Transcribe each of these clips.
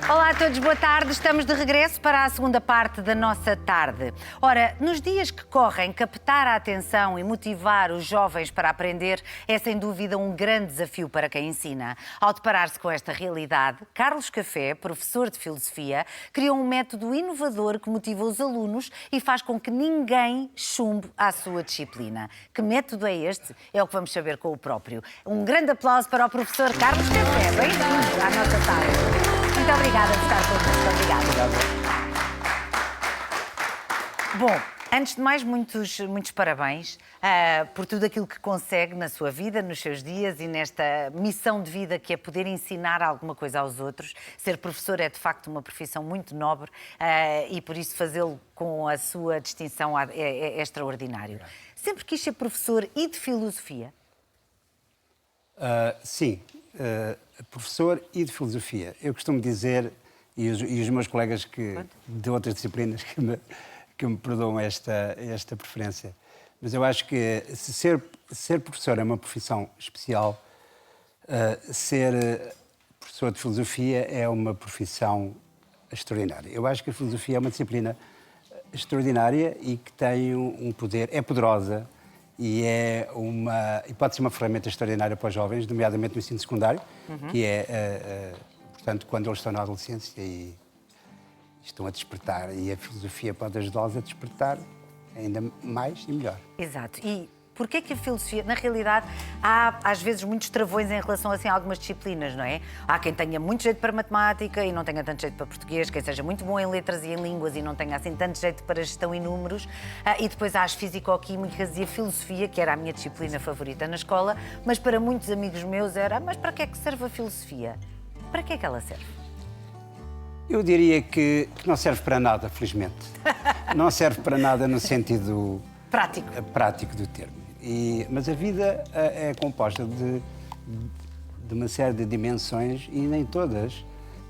Olá a todos, boa tarde. Estamos de regresso para a segunda parte da nossa tarde. Ora, nos dias que correm, captar a atenção e motivar os jovens para aprender é sem dúvida um grande desafio para quem ensina. Ao deparar-se com esta realidade, Carlos Café, professor de filosofia, criou um método inovador que motiva os alunos e faz com que ninguém chumbe à sua disciplina. Que método é este? É o que vamos saber com o próprio. Um grande aplauso para o professor Carlos Café. Bem-vindo à nossa tarde. Muito obrigada por estar connosco. Obrigada. Bom, antes de mais, muitos parabéns por tudo aquilo que consegue na sua vida, nos seus dias e nesta missão de vida que é poder ensinar alguma coisa aos outros. Ser professor é, de facto, uma profissão muito nobre e, por isso, fazê-lo com a sua distinção é extraordinário. Sempre quis ser professor e de filosofia? Sim. Professor e de filosofia. Eu costumo dizer, e os meus colegas de outras disciplinas que me perdoam esta preferência, mas eu acho que ser professor é uma profissão especial, ser professor de filosofia é uma profissão extraordinária. Eu acho que a filosofia é uma disciplina extraordinária e que tem um poder, é poderosa, e pode ser uma ferramenta extraordinária para os jovens, nomeadamente no ensino secundário, que é, portanto, quando eles estão na adolescência e estão a despertar, e a filosofia pode ajudá-los a despertar ainda mais e melhor. Exato. E porquê que a filosofia, na realidade, há às vezes muitos travões em relação assim, a algumas disciplinas, não é? Há quem tenha muito jeito para matemática e não tenha tanto jeito para português, quem seja muito bom em letras e em línguas e não tenha assim tanto jeito para gestão e números. E depois há as físico-químicas e a filosofia, que era a minha disciplina favorita na escola, mas para muitos amigos meus era, mas para que é que serve a filosofia? Para que é que ela serve? Eu diria que não serve para nada, felizmente. Não serve para nada no sentido prático do termo. Mas a vida é composta de uma série de dimensões e nem todas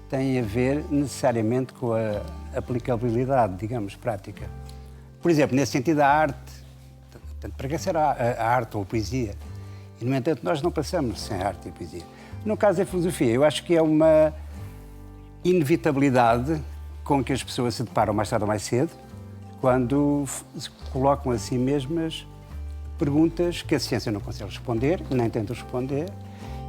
têm a ver necessariamente com a aplicabilidade, digamos, prática. Por exemplo, nesse sentido, a arte, portanto, para que será a arte ou a poesia? E, no entanto, nós não passamos sem arte e poesia. No caso da filosofia, eu acho que é uma inevitabilidade com que as pessoas se deparam mais tarde ou mais cedo, quando se colocam a si mesmas perguntas que a ciência não consegue responder, nem tenta responder,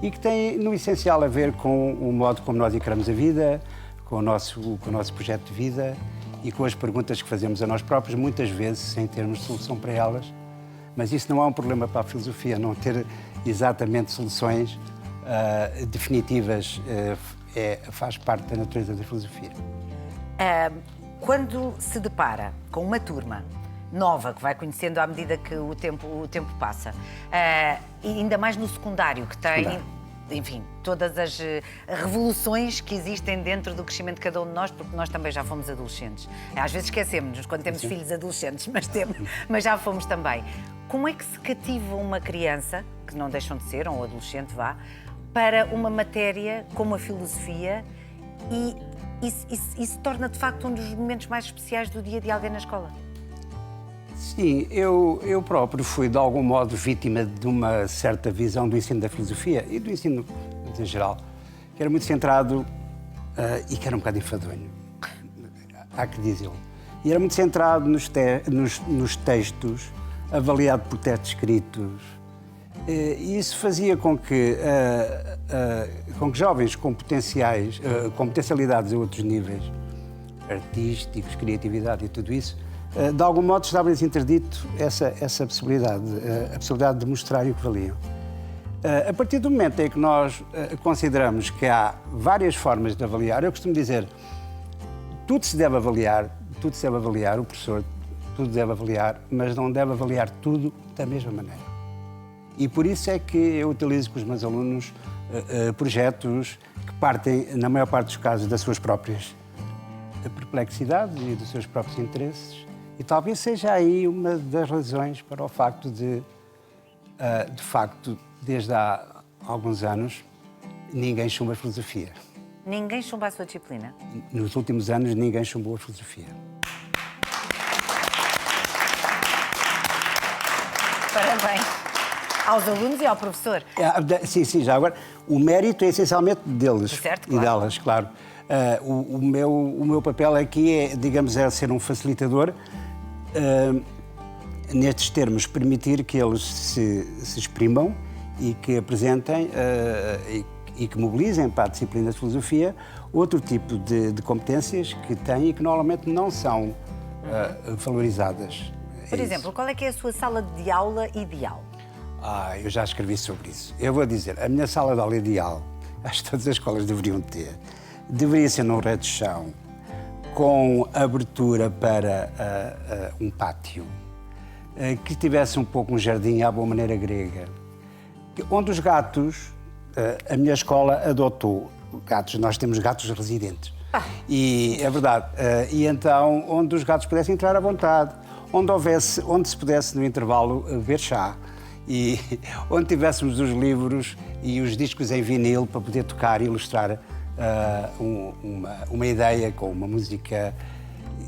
e que têm, no essencial, a ver com o modo como nós encaramos a vida, com o nosso projeto de vida e com as perguntas que fazemos a nós próprios, muitas vezes sem termos solução para elas. Mas isso não é um problema para a filosofia, não ter exatamente soluções definitivas faz parte da natureza da filosofia. Quando se depara com uma turma nova, que vai conhecendo à medida que o tempo passa, e ainda mais no secundário, que tem, enfim, todas as revoluções que existem dentro do crescimento de cada um de nós, porque nós também já fomos adolescentes. Às vezes esquecemos-nos quando temos filhos adolescentes, mas já fomos também. Como é que se cativa uma criança, que não deixam de ser, ou um adolescente, para uma matéria como a filosofia e se torna, de facto, um dos momentos mais especiais do dia de alguém na escola? Sim, eu próprio fui, de algum modo, vítima de uma certa visão do ensino da filosofia e do ensino em geral, que era muito centrado e que era um bocado enfadonho, há que dizê-lo. E era muito centrado nos textos, avaliado por testes escritos. E isso fazia com que jovens com potencialidades a outros níveis, artísticos, criatividade e tudo isso, de algum modo estava-lhes interdito essa possibilidade, a possibilidade de mostrar o que valiam. A partir do momento em que nós consideramos que há várias formas de avaliar, eu costumo dizer, tudo se deve avaliar, o professor tudo deve avaliar, mas não deve avaliar tudo da mesma maneira. E por isso é que eu utilizo com os meus alunos projetos que partem, na maior parte dos casos, das suas próprias perplexidades e dos seus próprios interesses. E talvez seja aí uma das razões para o facto de facto, desde há alguns anos, ninguém chumba a filosofia. Ninguém chumba a sua disciplina? Nos últimos anos, ninguém chumbou a filosofia. Parabéns. Aos alunos e ao professor. Sim, já agora. O mérito é essencialmente deles Certo, e claro. delas, claro. O meu papel aqui é, digamos, é ser um facilitador, nestes termos, permitir que eles se exprimam e que apresentem e que mobilizem para a disciplina de filosofia outro tipo de competências que têm e que normalmente não são valorizadas. Por exemplo, qual é que é a sua sala de aula ideal? Eu já escrevi sobre isso. Eu vou dizer, a minha sala de aula ideal, acho que todas as escolas deveriam ter, deveria ser num reto de chão, com abertura para um pátio, que tivesse um pouco um jardim à boa maneira grega, onde os gatos, a minha escola adotou gatos, nós temos gatos residentes. E é verdade. E então, onde os gatos pudessem entrar à vontade, onde se pudesse, no intervalo, beber chá, e onde tivéssemos os livros e os discos em vinil para poder tocar e ilustrar uma ideia com uma música.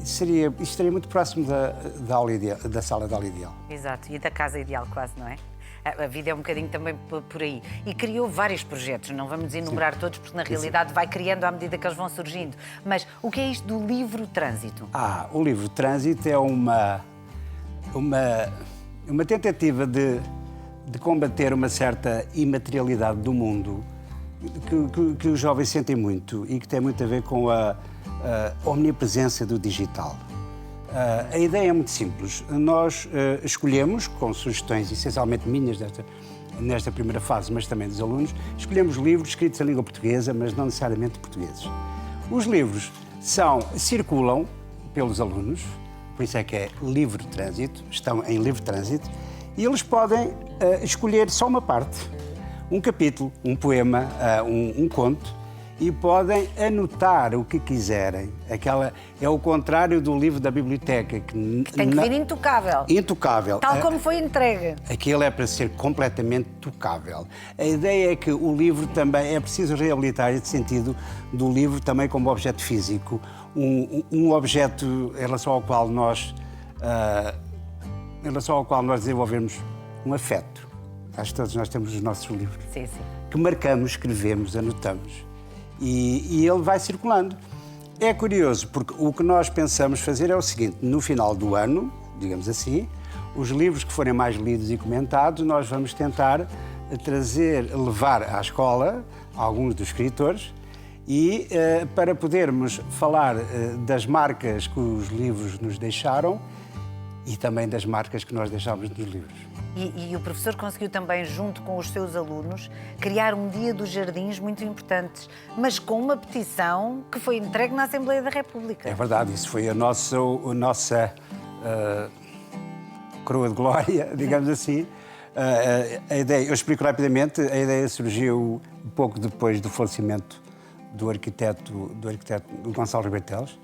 Isto estaria muito próximo da sala de aula ideal. Exato, e da casa ideal quase, não é? A vida é um bocadinho também por aí. E criou vários projetos, não vamos enumerar todos, porque na realidade vai criando à medida que eles vão surgindo. Mas o que é isto do livro Trânsito? O livro Trânsito é uma tentativa de combater uma certa imaterialidade do mundo que os jovens sentem muito e que tem muito a ver com a omnipresença do digital. A ideia é muito simples. Nós escolhemos, com sugestões essencialmente minhas nesta primeira fase, mas também dos alunos, escolhemos livros escritos em língua portuguesa, mas não necessariamente portugueses. Os livros circulam pelos alunos, por isso é que é livre trânsito, estão em livre trânsito, e eles podem escolher só uma parte, um capítulo, um poema, um conto, e podem anotar o que quiserem. É o contrário do livro da biblioteca. Que tem que vir intocável. Intocável. Tal como foi entregue. Aquilo é para ser completamente tocável. A ideia é que o livro também é preciso reabilitar esse sentido do livro também como objeto físico. Um objeto em relação ao qual nós desenvolvemos um afeto. Acho que todos nós temos os nossos livros. Sim, sim. Que marcamos, escrevemos, anotamos. E ele vai circulando. É curioso, porque o que nós pensamos fazer é o seguinte: no final do ano, digamos assim, os livros que forem mais lidos e comentados, nós vamos tentar levar à escola alguns dos escritores e para podermos falar das marcas que os livros nos deixaram e também das marcas que nós deixámos nos livros. E o professor conseguiu também, junto com os seus alunos, criar um dia dos jardins muito importantes, mas com uma petição que foi entregue na Assembleia da República. É verdade, isso foi a nossa coroa de glória, digamos assim. A ideia, eu explico rapidamente, a ideia surgiu um pouco depois do falecimento do arquiteto Gonçalo Ribeiro Teles.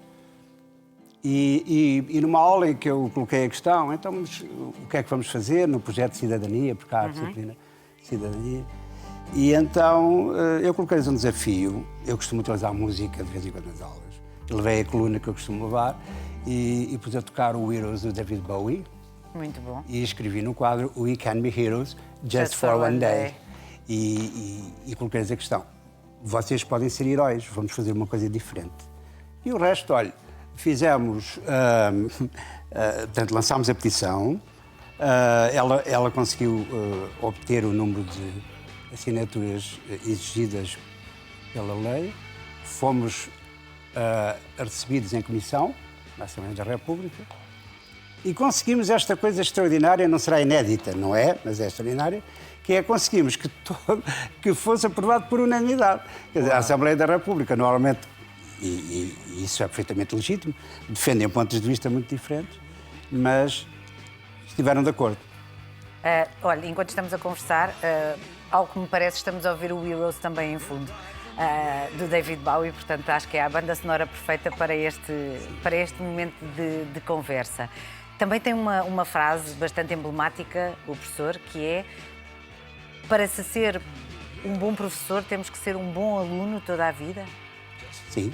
E numa aula em que eu coloquei a questão, então, mas o que é que vamos fazer no projeto de cidadania, porque há a disciplina de cidadania. E então eu coloquei-lhes um desafio. Eu costumo utilizar música de vez em quando nas aulas. Eu levei a coluna que eu costumo levar e pus a tocar o Heroes do David Bowie. Muito bom. E escrevi no quadro We Can Be Heroes Just for One Day. E coloquei-lhes a questão. Vocês podem ser heróis, vamos fazer uma coisa diferente. E o resto, olha, fizemos, portanto, lançámos a petição, ela conseguiu obter o número de assinaturas exigidas pela lei, fomos recebidos em comissão, na Assembleia da República, e conseguimos esta coisa extraordinária, não será inédita, não é, mas é extraordinária, que é conseguimos que fosse aprovado por unanimidade. Quer dizer, a Assembleia da República, normalmente, e isso é perfeitamente legítimo, defendem pontos de vista muito diferentes, mas estiveram de acordo. Olha, enquanto estamos a conversar, ao que me parece, estamos a ouvir o Heroes também em fundo, do David Bowie, portanto acho que é a banda sonora perfeita para este momento de conversa. Também tem uma frase bastante emblemática, o professor, que é: para se ser um bom professor, temos que ser um bom aluno toda a vida? Sim.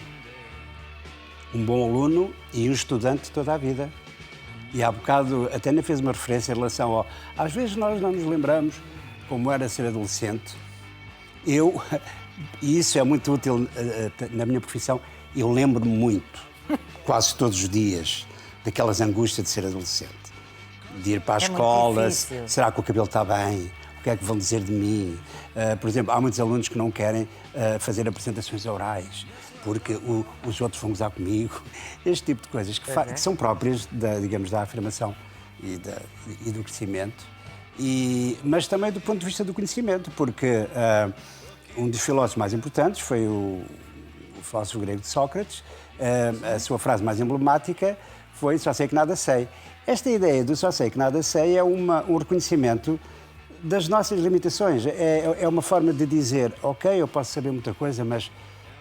Um bom aluno e um estudante toda a vida. E há bocado, até nem fez uma referência em relação ao... Às vezes nós não nos lembramos como era ser adolescente, eu, e isso é muito útil na minha profissão, eu lembro-me muito, quase todos os dias, daquelas angústias de ser adolescente. De ir para a escola, será que o cabelo está bem? O que é que vão dizer de mim? Por exemplo, há muitos alunos que não querem fazer apresentações orais, porque os outros vão gozar comigo. Este tipo de coisas que são próprias, digamos, da afirmação e do crescimento. Mas também do ponto de vista do conhecimento, porque um dos filósofos mais importantes foi o filósofo grego de Sócrates. A sua frase mais emblemática foi "só sei que nada sei". Esta ideia do "só sei que nada sei" é um reconhecimento das nossas limitações. É uma forma de dizer, ok, eu posso saber muita coisa, mas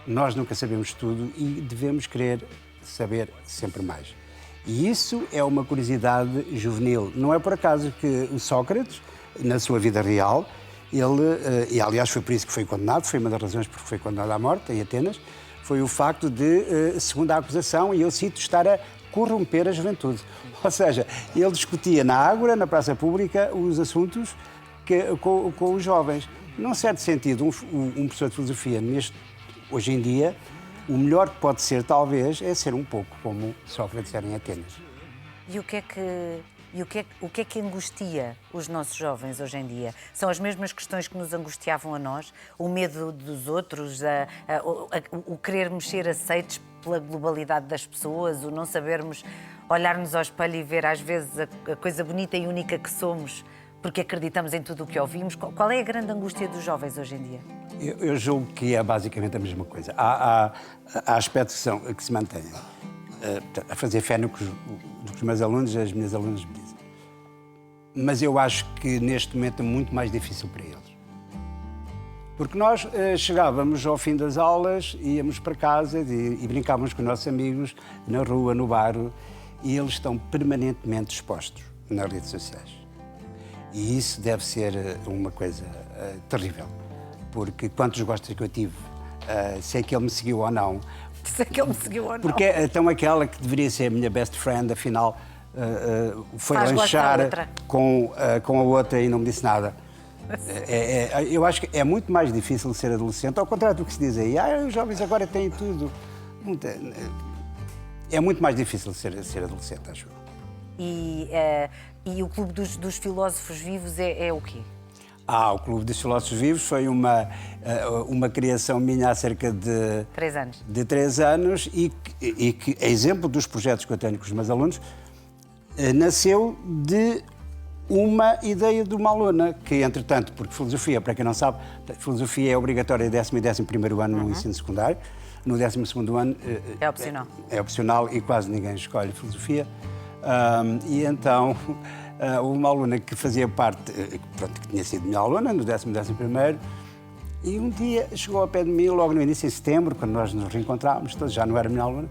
nós nunca sabemos tudo e devemos querer saber sempre mais. E isso é uma curiosidade juvenil. Não é por acaso que o Sócrates, na sua vida real, e aliás foi por isso que foi condenado, foi uma das razões porque foi condenado à morte em Atenas, foi o facto de, segundo a acusação, e eu cito, estar a corromper a juventude. Ou seja, ele discutia na Ágora, na praça pública, os assuntos com os jovens. Num certo sentido, um professor de filosofia, hoje em dia, o melhor que pode ser, talvez, é ser um pouco como Sócrates era em Atenas. E o que é que angustia os nossos jovens hoje em dia? São as mesmas questões que nos angustiavam a nós? O medo dos outros, o querermos ser aceitos pela globalidade das pessoas, o não sabermos olhar-nos ao espelho e ver às vezes a coisa bonita e única que somos, porque acreditamos em tudo o que ouvimos? Qual é a grande angústia dos jovens hoje em dia? Eu julgo que é basicamente a mesma coisa. Há aspectos que se mantêm. A fazer fé no que os meus alunos e as minhas alunas me dizem. Mas eu acho que neste momento é muito mais difícil para eles. Porque nós chegávamos ao fim das aulas, íamos para casa e brincávamos com os nossos amigos na rua, no bairro, e eles estão permanentemente expostos nas redes sociais. E isso deve ser uma coisa terrível. Porque quantos gostos que eu tive, se é que ele me seguiu ou não. Se é que ele me seguiu ou não. Porque então aquela que deveria ser a minha best friend, afinal, foi lanchar com a outra e não me disse nada. Eu acho que é muito mais difícil ser adolescente, ao contrário do que se diz aí. Os jovens agora têm tudo. É muito mais difícil ser adolescente, acho eu. E o Clube dos Filósofos Vivos é o quê? O Clube dos Filósofos Vivos foi uma criação minha há cerca de 3 anos. De 3 anos e que, a exemplo dos projetos que eu tenho com os meus alunos, nasceu de uma ideia de uma aluna que, entretanto, porque filosofia, para quem não sabe, filosofia é obrigatória em 10º e 11º ano no ensino secundário. No 12º ano é opcional. É opcional e quase ninguém escolhe filosofia. E então, uma aluna que fazia parte, que tinha sido minha aluna no 10º e 11º, e um dia chegou ao pé de mim, logo no início de setembro, quando nós nos reencontrávamos, já não era minha aluna,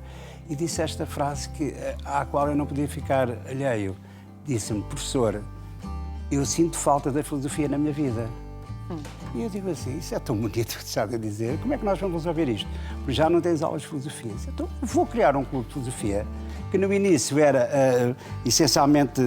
e disse esta frase à qual eu não podia ficar alheio. Disse-me: professor, eu sinto falta da filosofia na minha vida. E eu digo assim: isso é tão bonito que estás a dizer, como é que nós vamos resolver isto? Porque já não tens aulas de filosofia. Então vou criar um clube de filosofia que no início era essencialmente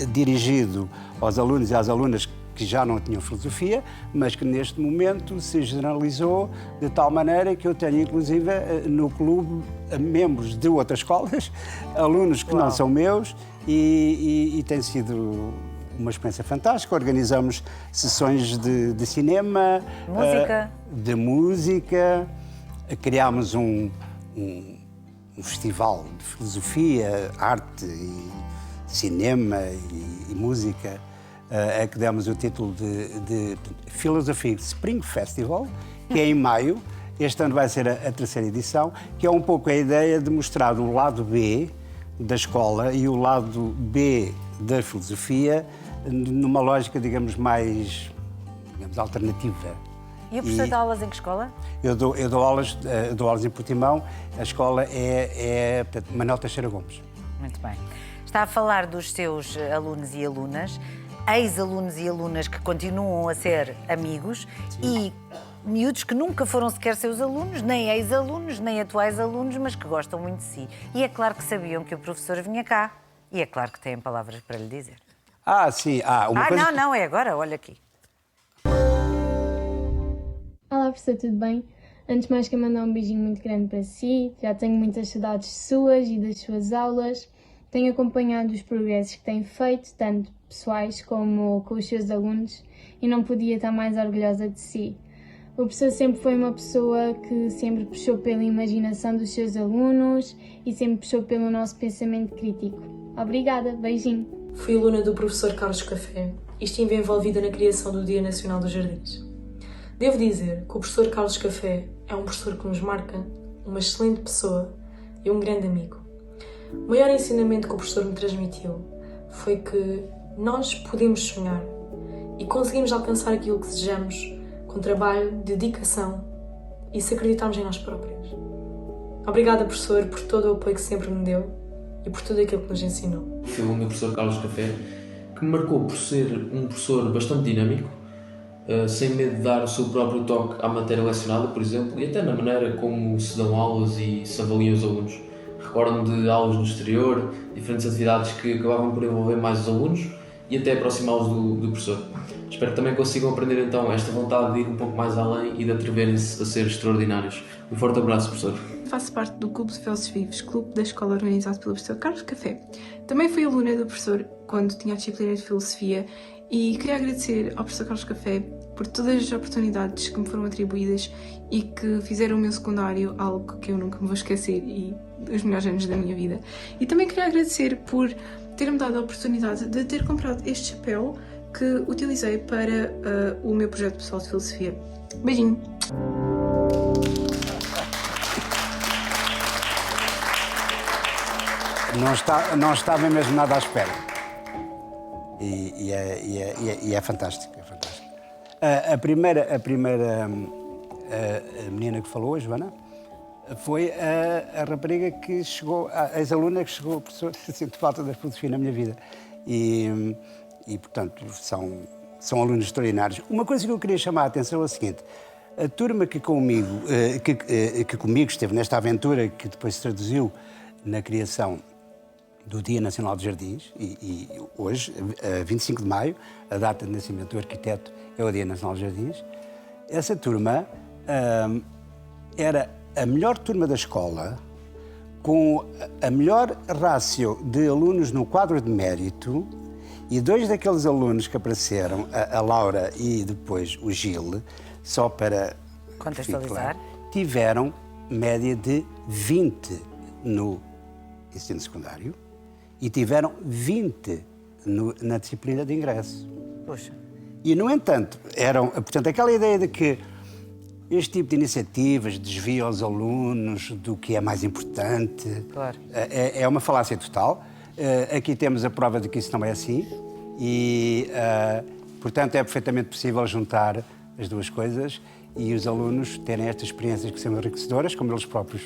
dirigido aos alunos e às alunas que já não tinham filosofia, mas que neste momento se generalizou de tal maneira que eu tenho inclusive no clube membros de outras escolas, alunos que não são meus, e tem sido uma experiência fantástica. Organizamos sessões de cinema, de música, criámos um festival de filosofia, arte, e cinema e música, a que demos o título de Philosophy Spring Festival, que é em maio. Este ano vai ser a 3ª edição, que é um pouco a ideia de mostrar o lado B da escola e o lado B da filosofia numa lógica, digamos, mais alternativa. E o professor dá aulas em que escola? Eu dou aulas em Portimão. A escola é Manuel Teixeira Gomes. Muito bem. Está a falar dos seus alunos e alunas, ex-alunos e alunas que continuam a ser amigos. Sim. E miúdos que nunca foram sequer seus alunos, nem ex-alunos, nem atuais alunos, mas que gostam muito de si. E é claro que sabiam que o professor vinha cá. E é claro que têm palavras para lhe dizer. Sim. Uma coisa... Não, é agora, olha aqui. professor, tudo bem? Antes de mais quero mandar um beijinho muito grande para si, já tenho muitas saudades suas e das suas aulas. Tenho acompanhado os progressos que tem feito, tanto pessoais como com os seus alunos, e não podia estar mais orgulhosa de si. O professor sempre foi uma pessoa que sempre puxou pela imaginação dos seus alunos e sempre puxou pelo nosso pensamento crítico. Obrigada, beijinho. Fui aluna do professor Carlos Café e estive envolvida na criação do Dia Nacional dos Jardins. Devo dizer que o professor Carlos Café é um professor que nos marca, uma excelente pessoa e um grande amigo. O maior ensinamento que o professor me transmitiu foi que nós podemos sonhar e conseguimos alcançar aquilo que desejamos com trabalho, dedicação e se acreditarmos em nós próprios. Obrigada, professor, por todo o apoio que sempre me deu e por tudo aquilo que nos ensinou. Foi o meu professor Carlos Café, que me marcou por ser um professor bastante dinâmico, sem medo de dar o seu próprio toque à matéria lecionada, por exemplo, e até na maneira como se dão aulas e se avaliam os alunos. Recordo-me de aulas no exterior, diferentes atividades que acabavam por envolver mais os alunos e até aproximá-los do professor. Espero que também consigam aprender então esta vontade de ir um pouco mais além e de atreverem-se a ser extraordinários. Um forte abraço, professor. Faço parte do Clube de Felsos Vivos, clube da escola organizado pelo professor Carlos Café. Também fui aluna do professor quando tinha a disciplina de Filosofia e queria agradecer ao professor Carlos Café por todas as oportunidades que me foram atribuídas e que fizeram o meu secundário algo que eu nunca me vou esquecer e os melhores anos da minha vida. E também queria agradecer por ter-me dado a oportunidade de ter comprado este chapéu que utilizei para o meu projeto pessoal de filosofia. Beijinho! Não estava mesmo nada à espera. E é fantástico, é fantástico. A primeira menina que falou, a Joana, foi a rapariga que chegou, a ex-aluna que chegou, professor, sinto falta da filosofia na minha vida. E portanto, são alunos extraordinários. Uma coisa que eu queria chamar a atenção é o seguinte: a turma que comigo esteve nesta aventura, que depois se traduziu na criação do Dia Nacional dos Jardins, e hoje, 25 de maio, a data de nascimento do arquiteto é o Dia Nacional dos Jardins, essa turma era a melhor turma da escola, com a melhor rácio de alunos no quadro de mérito, e dois daqueles alunos que apareceram, a Laura e depois o Gil, só para contextualizar, tiveram média de 20 no ensino secundário e tiveram 20 na disciplina de ingresso. Puxa. E, no entanto, portanto, aquela ideia de que este tipo de iniciativas desvia os alunos do que é mais importante, claro, é uma falácia total. Aqui temos a prova de que isso não é assim e, portanto, é perfeitamente possível juntar as duas coisas e os alunos terem estas experiências que são enriquecedoras, como eles próprios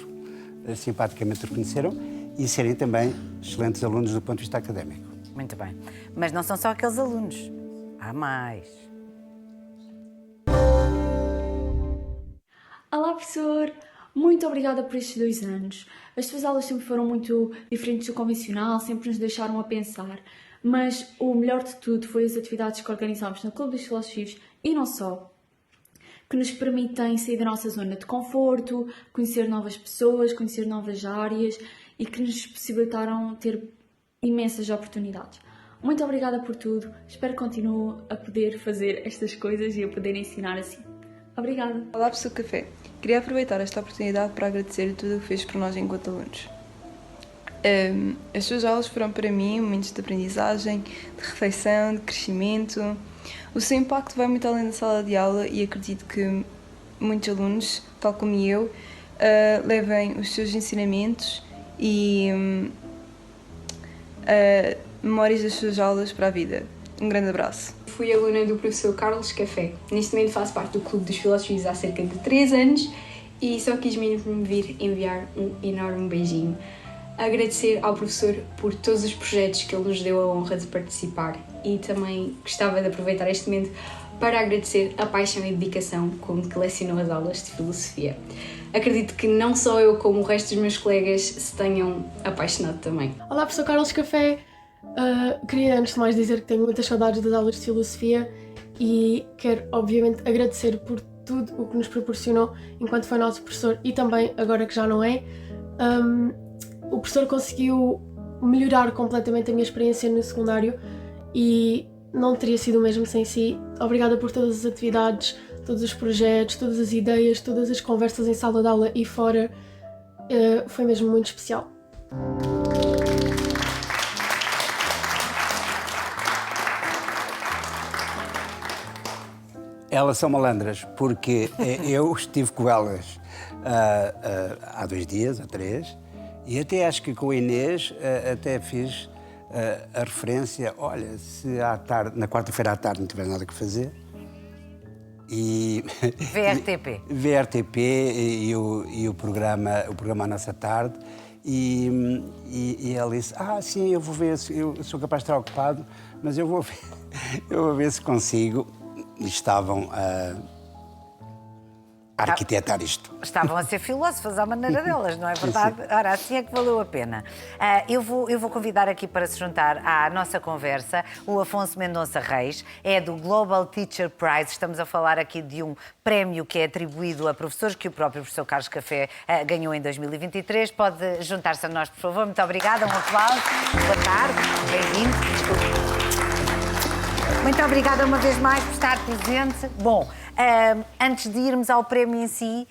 simpaticamente reconheceram, e serem também excelentes alunos do ponto de vista académico. Muito bem. Mas não são só aqueles alunos. Há mais. Olá, professor! Muito obrigada por estes 2 anos. As suas aulas sempre foram muito diferentes do convencional, sempre nos deixaram a pensar. Mas o melhor de tudo foi as atividades que organizámos no Clube dos Felsos Vivos e não só, que nos permitem sair da nossa zona de conforto, conhecer novas pessoas, conhecer novas áreas e que nos possibilitaram ter imensas oportunidades. Muito obrigada por tudo. Espero que continue a poder fazer estas coisas e a poder ensinar assim. Obrigada. Olá, professor Café. Queria aproveitar esta oportunidade para agradecer tudo o que fez por nós enquanto alunos. As suas aulas foram para mim momentos de aprendizagem, de reflexão, de crescimento. O seu impacto vai muito além da sala de aula e acredito que muitos alunos, tal como eu, levem os seus ensinamentos e memórias das suas aulas para a vida. Um grande abraço. Fui aluna do professor Carlos Café. Neste momento faço parte do Clube dos Filósofos há cerca de 3 anos e só quis mesmo vir enviar um enorme beijinho. Agradecer ao professor por todos os projetos que ele nos deu a honra de participar e também gostava de aproveitar este momento para agradecer a paixão e dedicação com que lecionou as aulas de filosofia. Acredito que não só eu, como o resto dos meus colegas se tenham apaixonado também. Olá, professor Carlos Café. Queria antes de mais dizer que tenho muitas saudades das aulas de filosofia e quero obviamente agradecer por tudo o que nos proporcionou enquanto foi nosso professor e também agora que já não é. O professor conseguiu melhorar completamente a minha experiência no secundário e não teria sido o mesmo sem si. Obrigada por todas as atividades, todos os projetos, todas as ideias, todas as conversas em sala de aula e fora. Foi mesmo muito especial. Elas são malandras, porque eu estive com elas há 2 dias, há 3, e até acho que com a Inês até fiz a referência, olha, se à tarde, na quarta-feira à tarde não tiver nada que fazer, e VRTP. VRTP e o programa A Nossa Tarde, e ela disse, sim, eu vou ver, eu sou capaz de estar ocupado, mas eu vou ver se consigo. E estavam a arquitetar isto. Estavam a ser filósofas à maneira delas, não é verdade? Sim. Ora, assim é que valeu a pena. Eu vou convidar aqui para se juntar à nossa conversa o Afonso Mendonça Reis, é do Global Teacher Prize. Estamos a falar aqui de um prémio que é atribuído a professores, que o próprio professor Carlos Café ganhou em 2023. Pode juntar-se a nós, por favor. Muito obrigada, um aplauso. Boa tarde, bem-vindo. Muito obrigada uma vez mais por estar presente. Bom, antes de irmos ao prémio em si,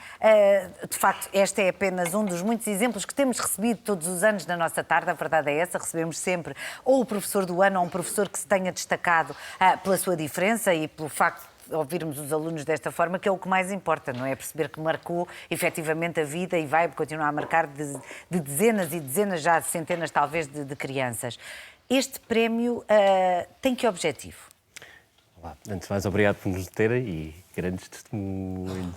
de facto, este é apenas um dos muitos exemplos que temos recebido todos os anos na nossa tarde. A verdade é essa, recebemos sempre ou o professor do ano ou um professor que se tenha destacado pela sua diferença e pelo facto de ouvirmos os alunos desta forma, que é o que mais importa, não é? Perceber que marcou efetivamente a vida e vai continuar a marcar de dezenas e dezenas, já de centenas talvez, de crianças. Este prémio tem que objetivo? Olá, antes de mais, obrigado por nos terem e grandes testemunhos.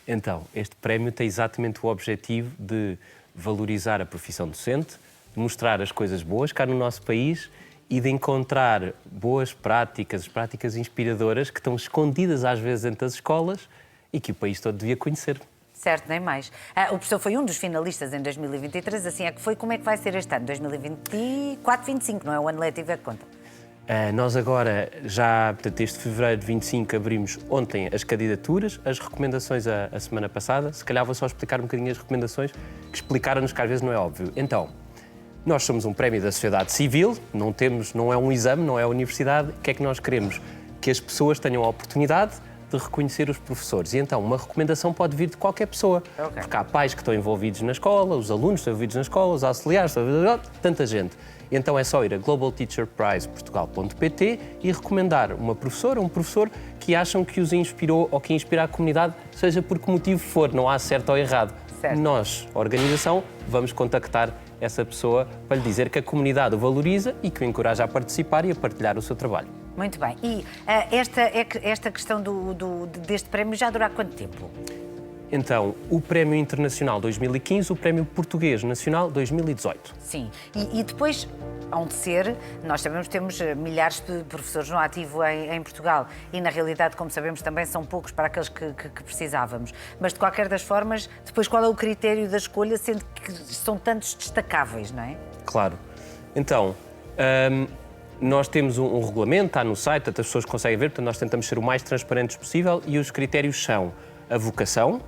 Então, este prémio tem exatamente o objetivo de valorizar a profissão docente, de mostrar as coisas boas cá no nosso país e de encontrar boas práticas, práticas inspiradoras que estão escondidas às vezes dentro das escolas e que o país todo devia conhecer. Certo, nem mais. O professor foi um dos finalistas em 2023, assim é que foi. Como é que vai ser este ano? 2024, 25, não é? O ano letivo é que conta. Nós agora, já, portanto, este fevereiro de 25, abrimos ontem as candidaturas, as recomendações a semana passada. Se calhar vou só explicar um bocadinho as recomendações, que explicaram-nos que às vezes não é óbvio. Então, nós somos um prémio da sociedade civil, não é um exame, não é a universidade. O que é que nós queremos? Que as pessoas tenham a oportunidade de reconhecer os professores. E então, uma recomendação pode vir de qualquer pessoa. Okay. Porque há pais que estão envolvidos na escola, os alunos estão envolvidos na escola, os auxiliares, tanta gente. E então é só ir a globalteacherprizeportugal.pt e recomendar uma professora ou um professor que acham que os inspirou ou que inspira a comunidade, seja por que motivo for, não há certo ou errado. Certo. Nós, a organização, vamos contactar essa pessoa para lhe dizer que a comunidade o valoriza e que o encoraja a participar e a partilhar o seu trabalho. Muito bem. E esta questão deste prémio já dura quanto tempo? Então, o Prémio Internacional 2015, o Prémio Português Nacional 2018. Sim. E depois, hão de ser, nós sabemos que temos milhares de professores no ativo em Portugal e, na realidade, como sabemos, também são poucos para aqueles que precisávamos. Mas, de qualquer das formas, depois qual é o critério da escolha, sendo que são tantos destacáveis, não é? Claro. Então, nós temos um regulamento, está no site, as pessoas conseguem ver, portanto, nós tentamos ser o mais transparentes possível e os critérios são a vocação,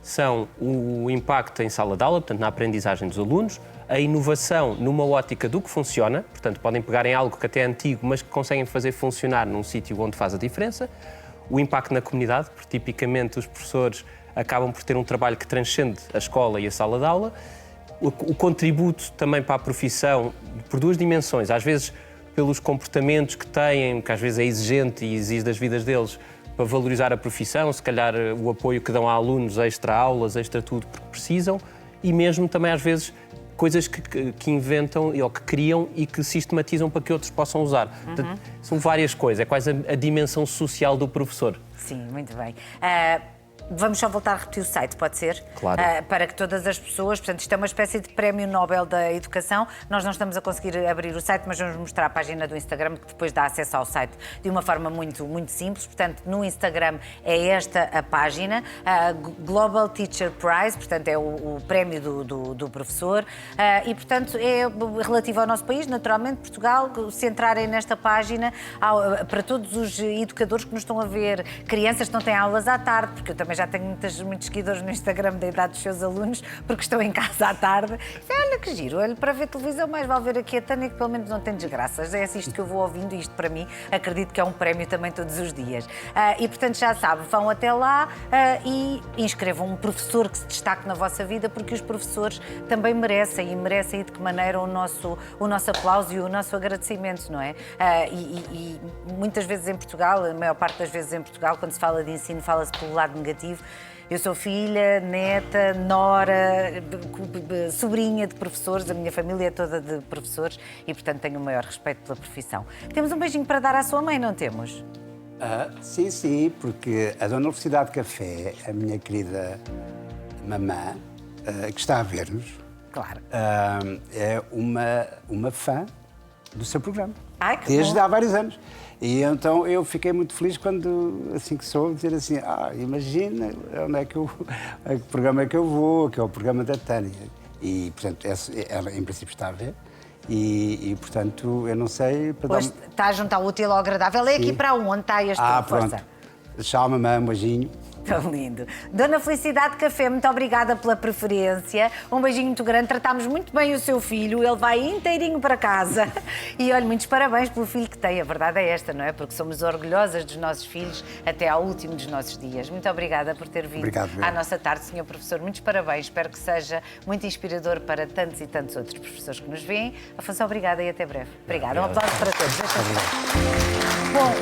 são o impacto em sala de aula, portanto, na aprendizagem dos alunos, a inovação numa ótica do que funciona, portanto, podem pegar em algo que até é antigo, mas que conseguem fazer funcionar num sítio onde faz a diferença, o impacto na comunidade, porque tipicamente os professores acabam por ter um trabalho que transcende a escola e a sala de aula, o contributo também para a profissão, por 2 dimensões, às vezes pelos comportamentos que têm, que às vezes é exigente e exige das vidas deles, para valorizar a profissão, se calhar o apoio que dão a alunos, extra aulas, extra tudo, porque precisam, e mesmo também às vezes coisas que inventam ou que criam e que sistematizam para que outros possam usar. Portanto, são várias coisas, é quase a dimensão social do professor. Sim, muito bem. Vamos só voltar a repetir o site, pode ser? Claro. Para que todas as pessoas, portanto, isto é uma espécie de prémio Nobel da Educação. Nós não estamos a conseguir abrir o site, mas vamos mostrar a página do Instagram, que depois dá acesso ao site de uma forma muito, muito simples. Portanto, no Instagram é esta a página, Global Teacher Prize, portanto, é o prémio do professor. E, portanto, é relativo ao nosso país, naturalmente, Portugal. Se entrarem nesta página, para todos os educadores que nos estão a ver, crianças que não têm aulas à tarde, porque eu também já tenho muitos seguidores no Instagram da idade dos seus alunos, porque estão em casa à tarde. Olha que giro, olha, para ver televisão, mais vale ver aqui a Tânia, que pelo menos não tem desgraças. É isto que eu vou ouvindo, e isto para mim, acredito que é um prémio também todos os dias. E, portanto, já sabe, vão até lá e inscrevam um professor que se destaque na vossa vida, porque os professores também merecem, e merecem de que maneira o nosso aplauso e o nosso agradecimento, não é? E muitas vezes em Portugal, a maior parte das vezes em Portugal, quando se fala de ensino, fala-se pelo lado negativo. Eu sou filha, neta, nora, sobrinha de professores, a minha família é toda de professores e, portanto, tenho o maior respeito pela profissão. Temos um beijinho para dar à sua mãe, não temos? Sim, porque a Dona Felicidade Café, a minha querida mamã, que está a ver-nos, claro, é uma fã do seu programa. Ai, que desde bom. há vários anos. E então eu fiquei muito feliz quando, assim que soube, dizer assim, imagina onde é que a que programa é que eu vou, que é o programa da Tânia. E, portanto, ela em princípio está a ver. E portanto, eu não sei... Pois está a juntar o útil ao agradável. É aqui para onde está este força? Pronto. Tchau, mamãe, um beijinho. Tão lindo. Dona Felicidade Café, muito obrigada pela preferência. Um beijinho muito grande. Tratámos muito bem o seu filho. Ele vai inteirinho para casa. E olha, muitos parabéns pelo filho que tem. A verdade é esta, não é? Porque somos orgulhosas dos nossos filhos até ao último dos nossos dias. Muito obrigada por ter vindo à nossa tarde, Sr. Professor. Muitos parabéns. Espero que seja muito inspirador para tantos e tantos outros professores que nos veem. Afonso, obrigada e até breve. Obrigada. Um aplauso para todos. Bom,